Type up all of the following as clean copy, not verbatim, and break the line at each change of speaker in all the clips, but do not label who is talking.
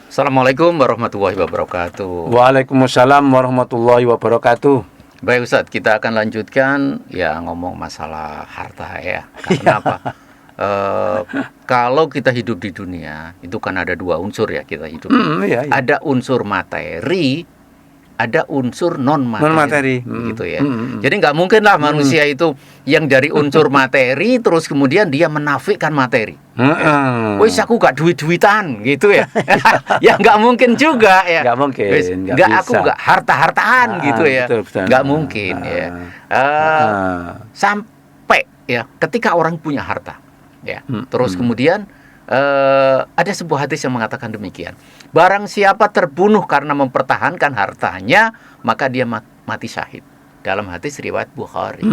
Assalamualaikum warahmatullahi wabarakatuh.
Waalaikumsalam warahmatullahi wabarakatuh.
Baik Ustadz, kita akan lanjutkan ya ngomong masalah harta ya. Karena apa? Kalau kita hidup di dunia itu kan ada dua unsur ya kita hidup.
Iya.
Ada unsur materi, ada unsur non materi, gitu ya. Jadi nggak mungkin lah manusia itu yang dari unsur materi terus kemudian dia menafikan materi. Wis aku gak duit-duitan gitu ya. Ya nggak mungkin juga ya.
Nggak mungkin.
Nggak aku nggak harta-hartaan gitu ya.
Betul.
Nggak mungkin ya. Sampai ya ketika orang punya harta, ya. Terus kemudian ada sebuah hadis yang mengatakan demikian. Barang siapa terbunuh karena mempertahankan hartanya, maka dia mati syahid. Dalam hadis riwayat Bukhari.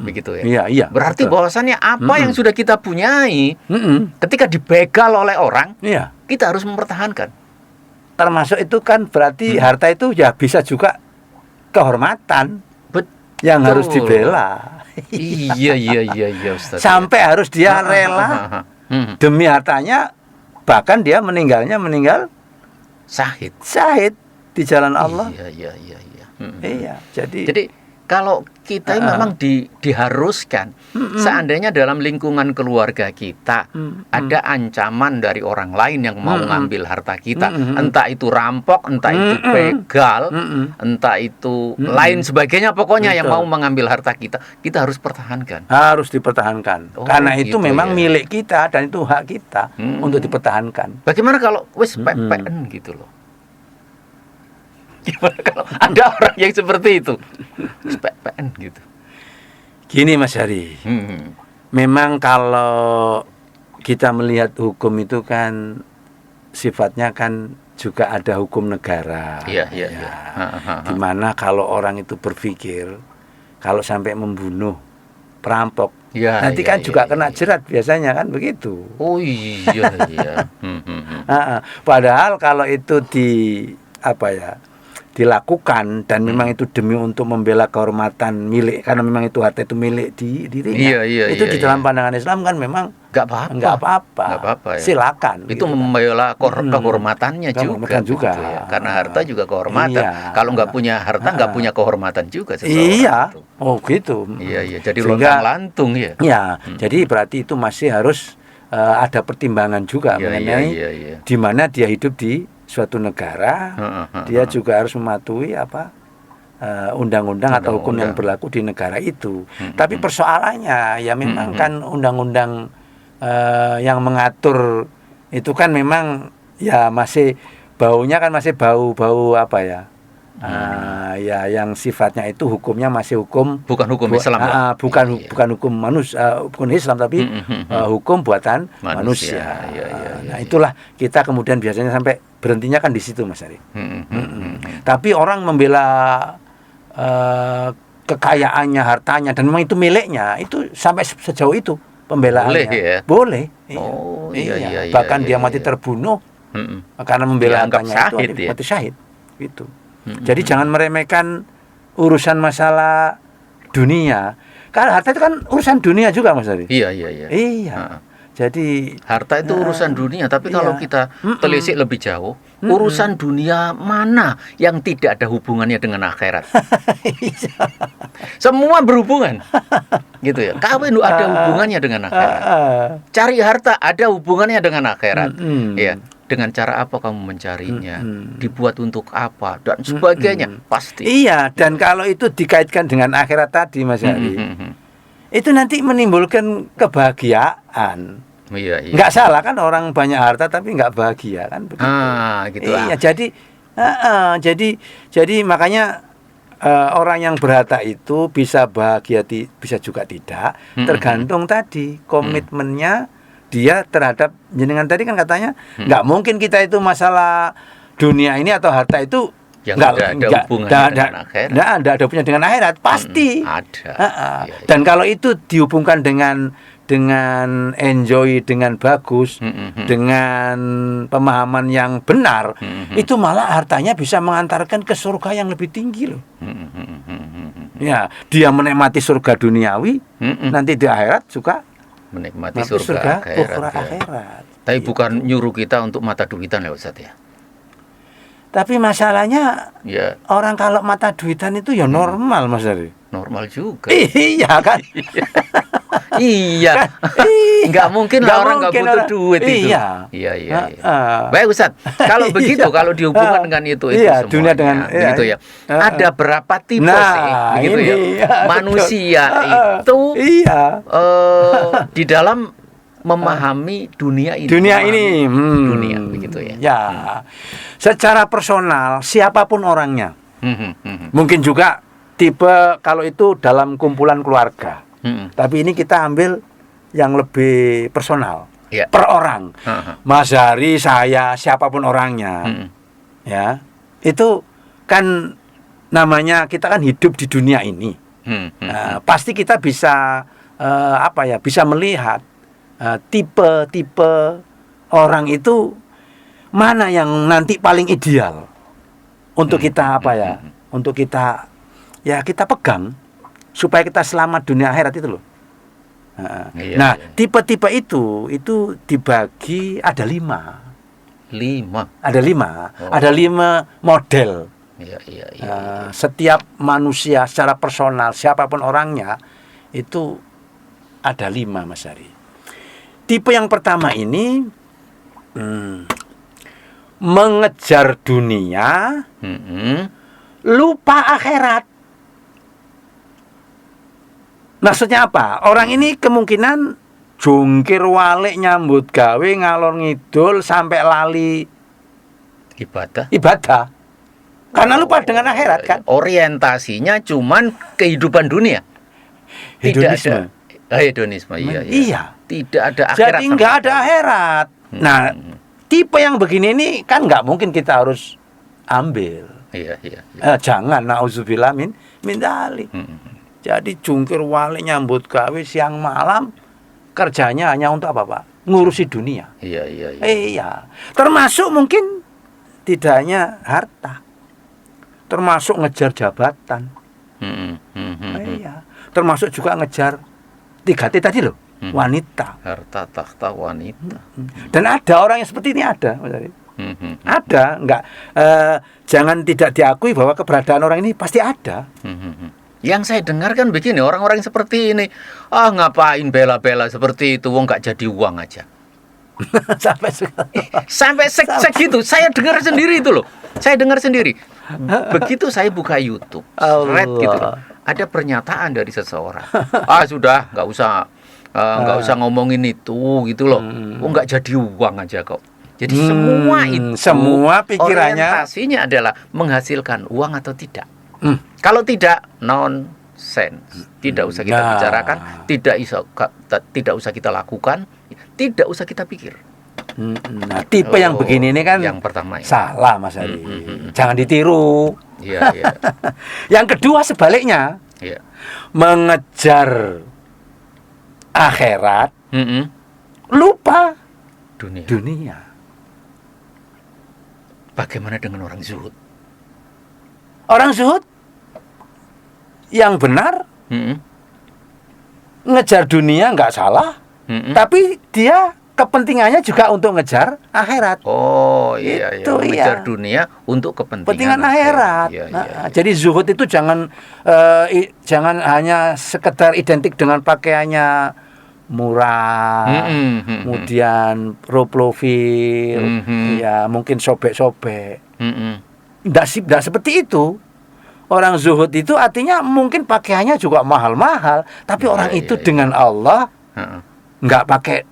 Begitu ya.
Iya.
Berarti bahwasannya apa yang sudah kita punyai ketika dibegal oleh orang, kita harus mempertahankan.
Termasuk itu kan berarti harta itu ya bisa juga kehormatan yang harus dibela.
Iya Ustaz.
Sampai harus dia rela demi hartanya, bahkan dia meninggal syahid di jalan Allah. Iya.
Jadi kalau kita memang diharuskan, seandainya dalam lingkungan keluarga kita ada ancaman dari orang lain yang mau ngambil harta kita, entah itu rampok, entah itu begal, entah itu lain sebagainya, pokoknya yang mau mengambil harta kita, kita harus pertahankan.
Harus dipertahankan. Karena itu
gitu
memang
ya.
milik kita dan itu hak kita untuk dipertahankan.
Bagaimana kalau wis PPN gitu loh? Gimana kalau ada orang yang seperti itu? PPN gitu.
Gini Mas Hari, memang kalau kita melihat hukum itu kan sifatnya kan juga ada hukum negara.
Iya.
Dimana kalau orang itu berpikir kalau sampai membunuh perampok, nanti kan juga kena jerat biasanya kan begitu.
Oh iya.
Padahal kalau itu dilakukan dan memang itu demi untuk membela kehormatan milik, karena memang itu harta itu milik dirinya. Itu di dalam pandangan Islam kan memang nggak apa-apa.
Ya.
Silakan.
Itu membela kehormatannya juga. Gitu ya. Karena harta juga kehormatan. Kalau nggak punya harta nggak punya kehormatan juga.
Iya. Oh gitu.
Iya. Jadi lontang-lantung ya.
Iya. Jadi berarti itu masih harus ada pertimbangan juga mengenai di mana dia hidup di suatu negara, dia juga harus mematuhi undang-undang atau hukum yang berlaku di negara itu. Tapi persoalannya ya memang kan undang-undang yang mengatur itu kan memang ya masih baunya kan masih bau ya yang sifatnya itu hukumnya masih bukan hukum Islam ya? Bukan hukum manusia, bukan Islam tapi hukum buatan manusia. Nah itulah kita kemudian biasanya sampai berhentinya kan di situ Mas Ari. Tapi orang membela kekayaannya, hartanya dan memang itu miliknya, itu sampai sejauh itu pembelaannya. Boleh. Iya. Bahkan dia mati terbunuh karena membela hartanya itu mati syahid. Gitu. Jadi jangan meremehkan urusan masalah dunia. Karena harta itu kan urusan dunia juga Mas Ari. Iya. Jadi
harta itu urusan dunia, tapi kalau kita telisik lebih jauh, urusan dunia mana yang tidak ada hubungannya dengan akhirat? Semua berhubungan. Gitu ya. Kawin ada hubungannya dengan akhirat. Cari harta ada hubungannya dengan akhirat. Ya. Dengan cara apa kamu mencarinya, dibuat untuk apa dan sebagainya, pasti.
Iya, dan kalau itu dikaitkan dengan akhirat tadi Mas Ari, itu nanti menimbulkan kebahagiaan.
Iya.
Nggak salah kan orang banyak harta tapi nggak bahagia kan begitu.
Gitu.
Iya, jadi makanya orang yang berharta itu bisa bahagia, bisa juga tidak, tergantung tadi komitmennya dia terhadap jenengan tadi kan katanya nggak mungkin kita itu masalah dunia ini atau harta itu
nggak ada hubungannya dengan akhirat.
Nggak ada hubungannya dengan akhirat pasti.
Ada.
Dan kalau itu dihubungkan dengan enjoy, dengan bagus, dengan pemahaman yang benar, itu malah hartanya bisa mengantarkan ke surga yang lebih tinggi loh. Ya, dia menikmati surga duniawi, nanti di akhirat juga
menikmati surga akhirat. Tapi bukan nyuruh kita untuk mata duitan ya Ustaz ya.
Tapi masalahnya
Ya,
orang kalau mata duitan itu ya normal, Mas Ari.
normal juga.
Iya kan?
Iya. Nggak mungkin lah orang nggak butuh duit itu.
Iya.
Iya. Baik Ustaz, kalau begitu, kalau dihubungkan dengan itu
iya,
semuanya,
dunia dengan
begitu ya. Ada berapa tipe sih, begitu ya? Manusia itu di dalam memahami dunia ini. Dunia, begitu ya.
Ya, secara personal siapapun orangnya. Mungkin juga tipe kalau itu dalam kumpulan keluarga. Tapi ini kita ambil yang lebih personal, per orang. Mas Hari, saya, siapapun orangnya, ya itu kan namanya kita kan hidup di dunia ini. Pasti kita bisa bisa melihat tipe-tipe orang itu mana yang nanti paling ideal untuk kita untuk kita kita pegang supaya kita selamat dunia akhirat itu loh. Tipe-tipe itu dibagi ada 5. Ada 5. Ada 5 model. Setiap manusia secara personal, siapapun orangnya, itu ada 5, Mas Hari. Tipe yang pertama ini mengejar dunia, lupa akhirat. Maksudnya apa? Orang ini kemungkinan jungkir walik nyambut gawe ngalor ngidul sampai lali ibadah. Karena lupa dengan akhirat kan.
Orientasinya cuman kehidupan dunia.
Hedonisme.
Hedonisme, iya. Tidak ada akhirat.
Jadi nggak ada akhirat. Nah, tipe yang begini ini kan nggak mungkin kita harus ambil.
Iya.
Jangan, na'udzubillah min dzalik. Jadi jungkir walik nyambut gawe siang malam, kerjanya hanya untuk apa, Pak? Ngurusi dunia. Iya. Termasuk mungkin tidak hanya harta. Termasuk ngejar jabatan. Iya. Termasuk juga ngejar 3T tadi loh. Wanita.
Harta, takhta, wanita.
Dan ada orang yang seperti ini ada, Mas Ari. Ada, enggak jangan tidak diakui bahwa keberadaan orang ini pasti ada.
Yang saya dengar kan begini, orang-orang seperti ini, ngapain bela-bela seperti itu, wong nggak jadi uang aja. Sampai segitu, saya dengar sendiri itu loh. Saya dengar sendiri. Begitu saya buka YouTube, gitu loh, ada pernyataan dari seseorang. Sudah, nggak usah ngomongin itu, gitu loh. Nggak jadi uang aja kok. Jadi semua pikirannya, orientasinya adalah menghasilkan uang atau tidak. Kalau tidak, nonsense. Tidak usah kita bicarakan, tidak usah kita lakukan, tidak usah kita pikir.
Nah, tipe yang begini ini kan
yang pertama
salah, Mas Ari. Jangan ditiru.
Iya.
Yang kedua sebaliknya, mengejar akhirat, lupa dunia.
Bagaimana dengan orang zuhud?
Orang zuhud yang benar, ngejar dunia nggak salah, tapi dia kepentingannya juga untuk ngejar akhirat.
Ngejar dunia untuk kepentingan
akhirat. Jadi zuhud itu jangan hanya sekedar identik dengan pakaiannya murah, kemudian low profile, mungkin sobek-sobek. Tidak seperti itu. Orang zuhud itu artinya mungkin pakaiannya juga mahal-mahal, tapi orang itu dengan Allah nggak pakai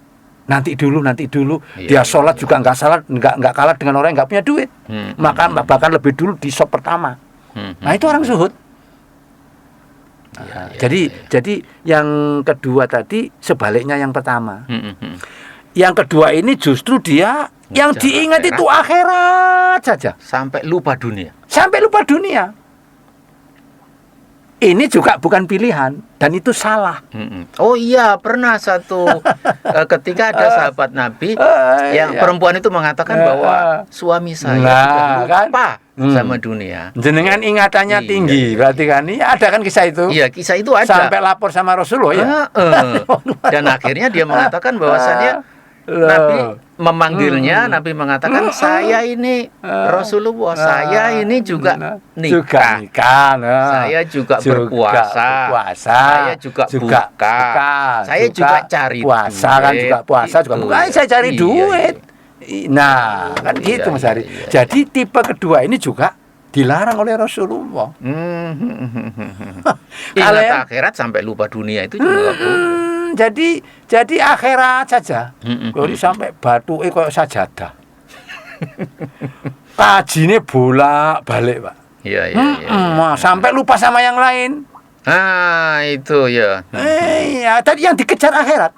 nanti dulu. Dia sholat juga nggak kalah dengan orang yang nggak punya duit. Bahkan lebih dulu di shop pertama. Nah itu orang zuhud. Jadi yang kedua tadi sebaliknya yang pertama. Yang kedua ini justru dia yang diingat akhirat. Itu akhirat saja.
Sampai lupa dunia.
Ini juga bukan pilihan dan itu salah.
Oh iya, pernah satu ketika ada sahabat Nabi yang perempuan itu mengatakan bahwa suami saya sudah lupa sama dunia.
Jenengan ingatannya tinggi, berarti kan ini ada kan kisah itu?
Iya, kisah itu ada.
Sampai lapor sama Rasulullah ya.
Dan akhirnya dia mengatakan bahwasannya Nabi memanggilnya, Nabi mengatakan saya ini Rasulullah, saya ini juga nikah, saya juga berpuasa, saya juga buka, saya juga cari
puasa
duit.
kan juga puasa juga buka, saya cari duit. Nah, kan gitu Mas Hari. Jadi tipe kedua ini juga dilarang oleh Rasulullah.
Ingat akhirat sampai lupa dunia itu juga boleh.
Jadi akhirat saja. Kalau sampai batu kayak sajadah. Kajine bolak-balik, Pak.
Iya.
Sampai lupa sama yang lain.
Itu ya.
Iya, tadi yang dikejar akhirat.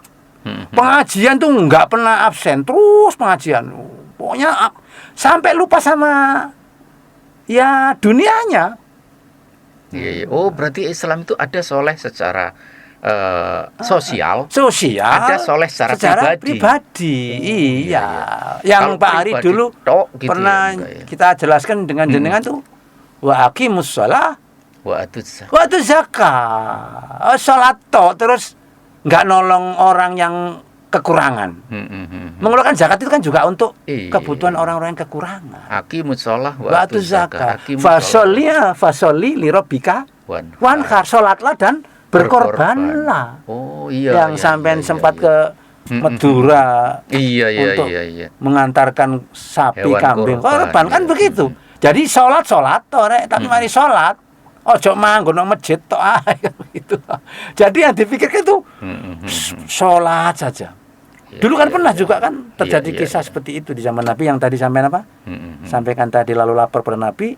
Pengajian tuh nggak pernah absen, terus pengajian. Pokoknya sampai lupa sama ya dunianya.
Iya. Oh, berarti Islam itu ada soleh secara sosial, ada soleh secara pribadi.
Iya. Yang Pak Ari dulu gitu pernah kita jelaskan dengan jenengan tuh wa aqimus shalah wa atuz zakah. Salat terus nggak nolong orang yang kekurangan. Mengeluarkan zakat itu kan juga untuk kebutuhan orang-orang yang kekurangan.
Aqimus shalah wa atuz zakah.
Fasolli li rabbika wanhar, salatlah dan berkorbanlah.
Oh iya.
Yang sampean sempat ke Madura.
Iya.
Mengantarkan sapi,
hewan
kambing korban kan begitu. Jadi salat tapi mari salat. Ojo manggon nang masjid tok ae gitu. Jadi yang dipikirkan itu salat saja. Dulu kan pernah juga kan terjadi kisah seperti itu di zaman Nabi yang tadi sampean apa? Sampaikan tadi lalu lapor pada Nabi.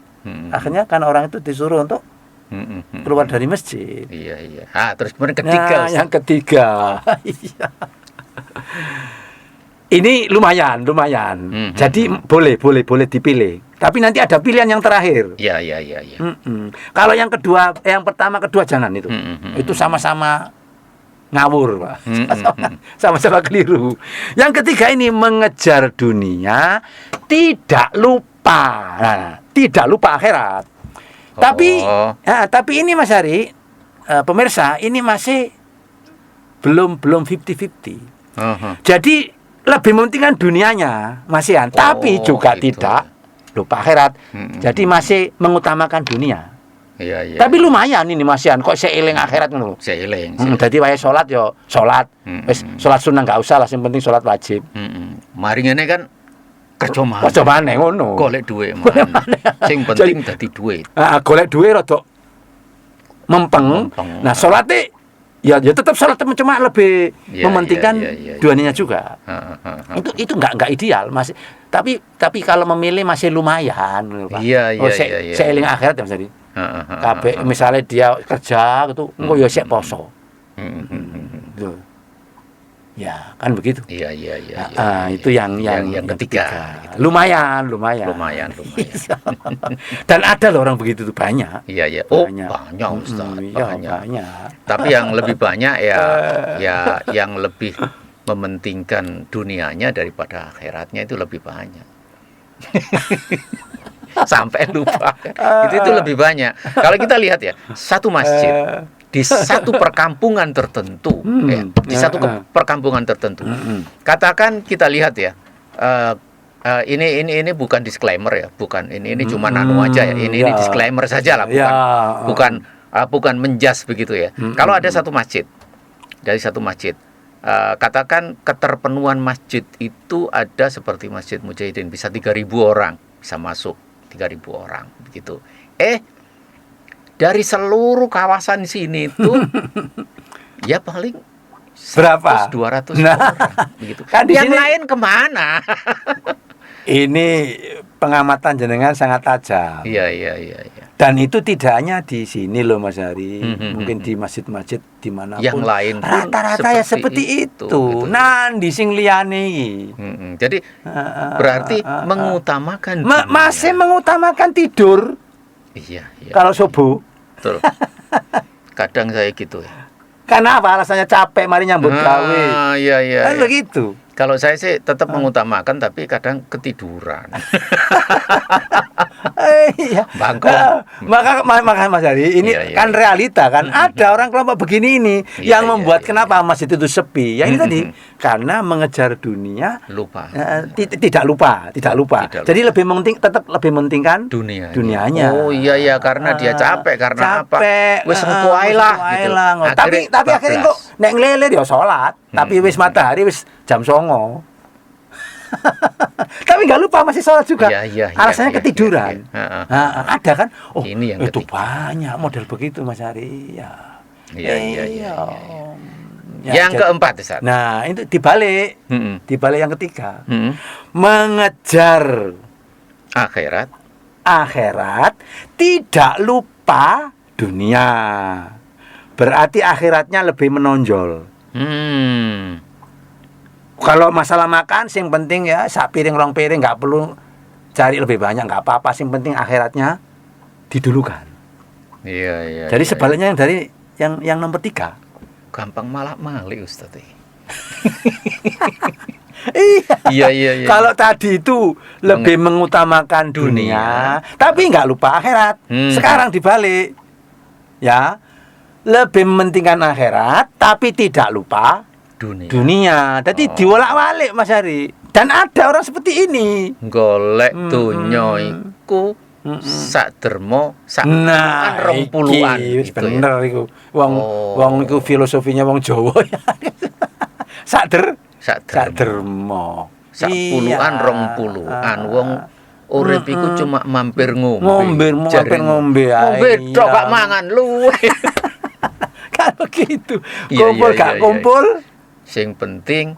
Akhirnya kan orang itu disuruh untuk keluar dari masjid.
Iya. Terus kemudian ketiga.
Yang ketiga. Ini lumayan. Jadi boleh dipilih. Tapi nanti ada pilihan yang terakhir.
Iya.
Kalau yang kedua, yang pertama, kedua jangan itu. Itu sama-sama ngawur, Pak. Sama-sama keliru. Yang ketiga ini mengejar dunia, tidak lupa. Tidak lupa akhirat. Tapi ini Mas Hari, pemirsa, ini masih belum 50-50. Jadi lebih mementingkan dunianya, Mas Ian, tapi juga gitu. Tidak lupa akhirat. Jadi masih mengutamakan dunia.
Iya.
Tapi lumayan ini Mas Ian, kok seiling akhirat ngono.
Seiling.
Dadi wae salat yo salat. Wis salat sunah enggak usah lah, sing penting salat wajib.
Mari ngene kan kerja
maneh ngono.
Golek dhuwit maneh. Sing penting dadi dhuwit.
Golek dhuwit rada mempeng. Nah, salate ya tetap salat cuma lebih mementingkan dunianya juga. Itu enggak ideal, Mas. Tapi kalau memilih masih lumayan, Pak.
Iya.
Seiling akhirat ya Mas Adi. Kabeh misalnya dia kerja gitu, engko ya sik poso. Ya, kan begitu.
Iya.
Itu yang
ketiga.
Gitu. Lumayan. Dan ada loh orang begitu tuh banyak.
Iya. Banyak Ustaz. Banyak. Tapi yang lebih banyak ya yang lebih mementingkan dunianya daripada akhiratnya itu lebih banyak. Sampai lupa. Itu lebih banyak. Kalau kita lihat ya, satu masjid di satu perkampungan tertentu, perkampungan tertentu. Katakan kita lihat ya, ini bukan disclaimer ya, bukan ini cuma nano aja ya, ini disclaimer saja lah, bukan menjas begitu ya. Kalau ada satu masjid, dari satu masjid, katakan keterpenuhan masjid itu ada seperti Masjid Mujahidin, bisa 3.000 orang bisa masuk, 3.000 orang begitu. Dari seluruh kawasan sini itu ya paling 100-200 orang begitu.
Kan
yang lain kemana?
Ini pengamatan jenengan sangat tajam.
Iya.
Dan itu tidak hanya di sini loh Mas Hari, mungkin di masjid-masjid di mana
yang lain
rata-rata ya seperti itu. Gitu. Nanti sing liyane iki.
Jadi berarti mengutamakan
masih mengutamakan tidur.
Iya.
Kalau subuh.
Betul. Kadang saya gitu ya.
Karena apa? Alasannya capek, mari nyambut gawe.
Iya.
Kan begitu.
Kalau saya sih tetap mengutamakan, tapi kadang ketiduran.
Iya.
Bangkok.
Maka Mas Hari, ini kan realita kan. Ada orang kelompok begini ini yang membuat kenapa masjid itu sepi. Ya ini tadi karena mengejar dunia
lupa.
Tidak lupa. Jadi tetap lebih mementingkan dunianya.
Oh iya karena dia capek karena apa? Wis engko ae lah gitu.
Tapi akhirnya kok nek nglelir ya salat, tapi wis matahari wis jam 09.00. Tapi nggak lupa masih sholat juga. Alasannya ketiduran. Ada kan? Oh, ini yang itu banyak model begitu Mas Ari.
Iya. Yang keempat, Ustaz.
Nah, itu dibalik. Dibalik yang ketiga. Mengejar akhirat tidak lupa dunia. Berarti akhiratnya lebih menonjol. Kalau masalah makan, sing penting ya sak piring rong piring, nggak perlu cari lebih banyak, nggak apa-apa. Sing penting akhiratnya didulukan.
Iya.
Jadi sebaliknya yang dari yang nomor 3.
Gampang malak-malik Ustaz.
Iya. Kalau tadi itu lebih mengutamakan dunia, tapi nggak lupa akhirat. Sekarang dibalik, ya lebih mementingkan akhirat, tapi tidak lupa dunia. Jadi diwolak-walik Mas Hari. Dan ada orang seperti ini.
Golek donya iku sak derma sak
nah,
20-an
gitu. Bener iku. Wong iku filosofinya wong Jawa ya. sak derma.
Sak puluhan 20-an wong urip iku cuma mampir ngombe.
Ngombe
tok gak mangan luwe.
Kalau gitu. Kumpul gak kumpul.
Sing penting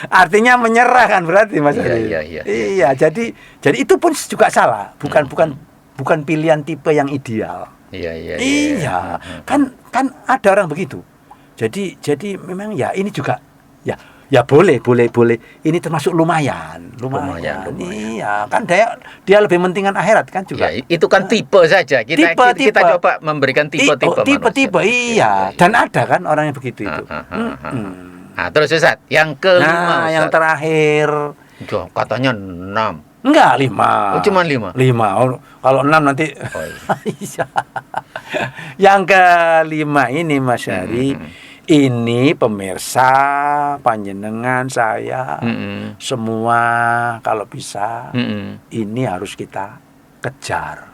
artinya menyerah kan berarti Mas Ari.
Iya.
Jadi itu pun juga salah. Bukan pilihan tipe yang ideal. Iya. Kan ada orang begitu. Jadi memang ya ini juga ya boleh. Ini termasuk lumayan. Iya, kan dia lebih mentingkan akhirat kan juga.
Ya, itu kan tipe saja. Kita coba memberikan tipe.
Iya. Dan ada kan orang yang begitu itu.
Nah, terus Ustaz, yang kelima.
Nah, yang terakhir.
Katanya 6.
Enggak, 5.
Oh, cuma 5.
5. Kalau 6 nanti. Iya. Yang kelima ini Mas Hari. Ini pemirsa panjenengan saya semua kalau bisa ini harus kita kejar.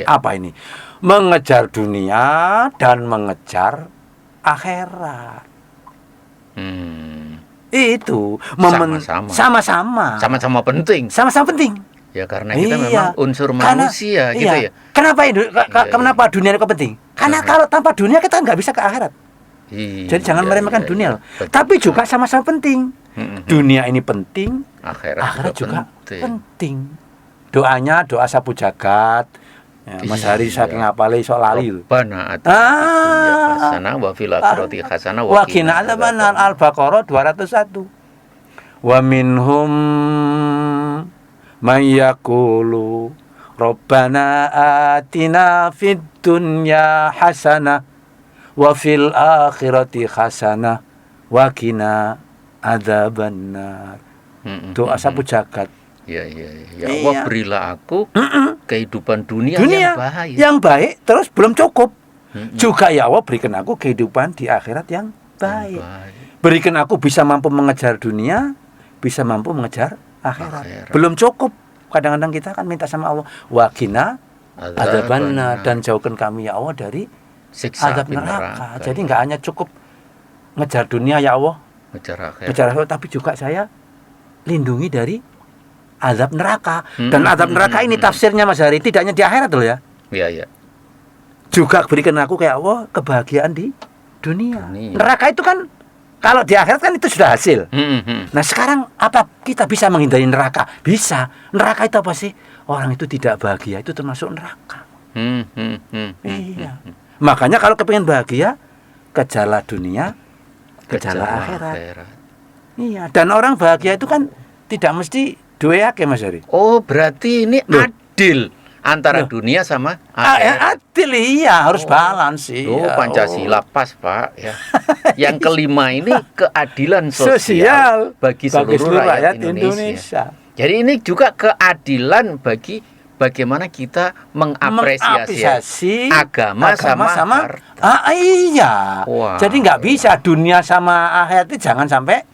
Apa ini? Mengejar dunia dan mengejar akhirat. Itu sama-sama
penting.
Sama-sama penting.
Ya karena kita memang unsur manusia gitu ya.
Kenapa dunia itu penting? Karena kalau tanpa dunia kita nggak bisa ke akhirat. Jadi jangan meremehkan dunia. Tapi juga sama-sama penting. Dunia ini penting, akhirat juga penting. Doanya doa sapu jagat. Ya, Mas Hari saking ngapale iso lali lho.
Rabbana atina hasanah wa fil akhirati hasanah wa qina adzabannar.
Al-Baqarah 201. Wa minhum may yaqulu Rabbana atina fid dunya hasanah wa fil akhirati hasanah wa qina adzabannar. Doa sapu jagat.
Ya Allah berilah aku kehidupan dunia
yang baik terus belum cukup. Juga ya Allah berikan aku kehidupan di akhirat yang baik. Berikan aku bisa mampu mengejar dunia, bisa mampu mengejar akhirat. Belum cukup. Kadang-kadang kita kan minta sama Allah, wa qina adzabannar, dan jauhkan kami ya Allah dari azab neraka. Jadi enggak hanya cukup ngejar dunia ya Allah, ngejar akhirat, tapi juga saya lindungi dari azab neraka. Dan azab neraka ini tafsirnya Mas Hari tidak hanya di akhirat loh ya.
Iya.
Juga berikan aku kayak Allah kebahagiaan di dunia. Neraka itu kan kalau di akhirat kan itu sudah hasil. Nah sekarang apa kita bisa menghindari neraka? Bisa. Neraka itu apa sih? Orang itu tidak bahagia itu termasuk neraka. Iya. Makanya kalau kepingin bahagia, kejarlah dunia, kejarlah akhirat. Iya. Dan orang bahagia itu kan tidak mesti dua ya Mas Hari.
Oh berarti ini adil antara dunia sama akhirat.
Adil iya, harus balance sih.
Pancasila pas Pak ya. Yang kelima ini keadilan sosial bagi seluruh rakyat Indonesia. Jadi ini juga keadilan bagi bagaimana kita mengapresiasi agama sama harta.
Iya.
Wow.
Jadi nggak bisa dunia sama akhirat itu jangan sampai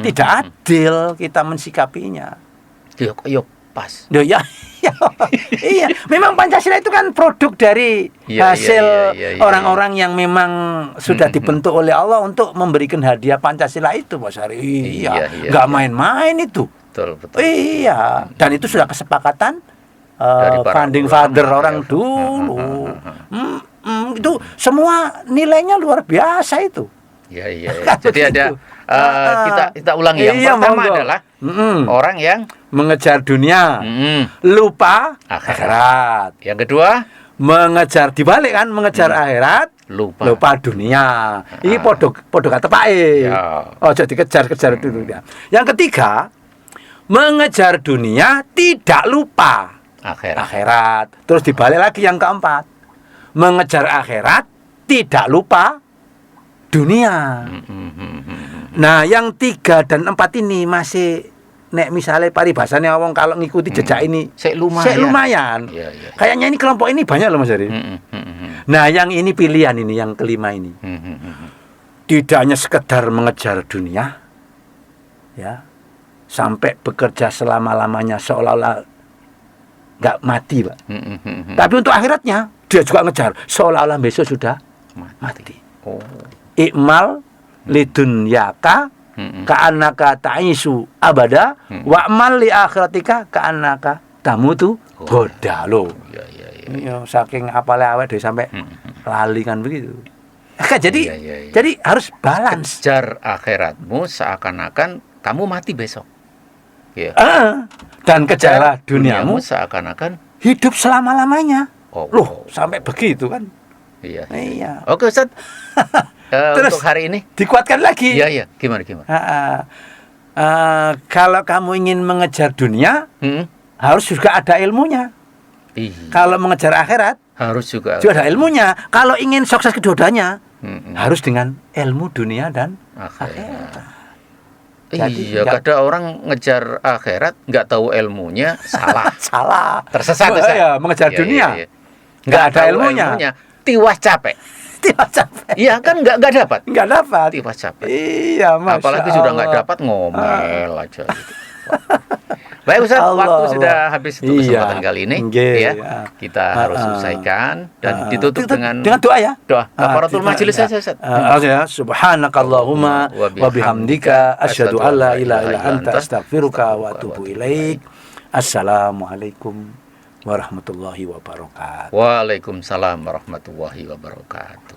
tidak adil kita mensikapinya.
Yuk pas.
Ya, iya. Memang Pancasila itu kan produk dari hasil orang-orang yang memang sudah dibentuk oleh Allah untuk memberikan hadiah Pancasila itu, Mas Ari. Iya. Nggak main-main itu.
Betul.
Iya. Dan itu sudah kesepakatan founding father orang dulu. Itu semua nilainya luar biasa itu.
Iya. Jadi ada kita ulangi yang pertama adalah orang yang
mengejar dunia, lupa akhirat.
Yang kedua,
mengejar dibalik kan, mengejar akhirat, lupa dunia. Ini podo kata pae. Oh, jadi kejar-kejar dulu ya. Yang ketiga, mengejar dunia tidak lupa akhirat. Terus dibalik lagi yang keempat, mengejar akhirat tidak lupa dunia. Nah, yang 3 dan 4 ini masih nek misalnya paribasane wong kalau ngikuti jejak ini sik lumayan. Ya. Kayaknya ini kelompok ini banyak loh Mas Ari. Nah, yang ini pilihan ini yang kelima ini. Tidak hanya sekedar mengejar dunia, ya, sampai bekerja selama-lamanya seolah-olah nggak mati, Pak. Tapi untuk akhiratnya dia juga ngejar seolah-olah besok sudah mati. Ikmal lidunyaka ka'annaka ta'isu abada wa'mal li akhiratika ka'annaka tamutu godalo. Ya, saking apale awake dhewe sampai lali kan begitu. Jadi harus balance.
Kejar akhiratmu seakan-akan kamu mati besok. Ya.
Dan kejarlah duniamu
seakan-akan
hidup selama-lamanya. Loh, sampai begitu kan?
Iya. Oke, Ustaz. Terus untuk hari ini
dikuatkan lagi.
Iya. Gimana?
Kalau kamu ingin mengejar dunia, harus juga ada ilmunya. Kalau mengejar akhirat, harus juga ada ilmunya. Kalau ingin sukses kedua-duanya, harus dengan ilmu dunia dan akhirat.
Iya, kadang orang ngejar akhirat nggak tahu ilmunya, salah. Tersesat.
Mengejar dunia, nggak ada ilmunya.
Tiwas capek. Iya kan nggak dapat. Tiwas capek.
Iya, Masya
apalagi
Allah.
Sudah nggak dapat ngomel aja gitu. Baik Ustaz, waktu sudah habis untuk kesempatan kali ini. Kita harus selesaikan dan ditutup dengan
doa ya.
Doa kafaratul majelis saja Ustaz.
Subhanakallahumma wa bihamdika asyhadu an la ilaha illa anta astaghfiruka wa atubu ilaik. Assalamualaikum warahmatullahi wabarakatuh.
Waalaikumsalam warahmatullahi wabarakatuh.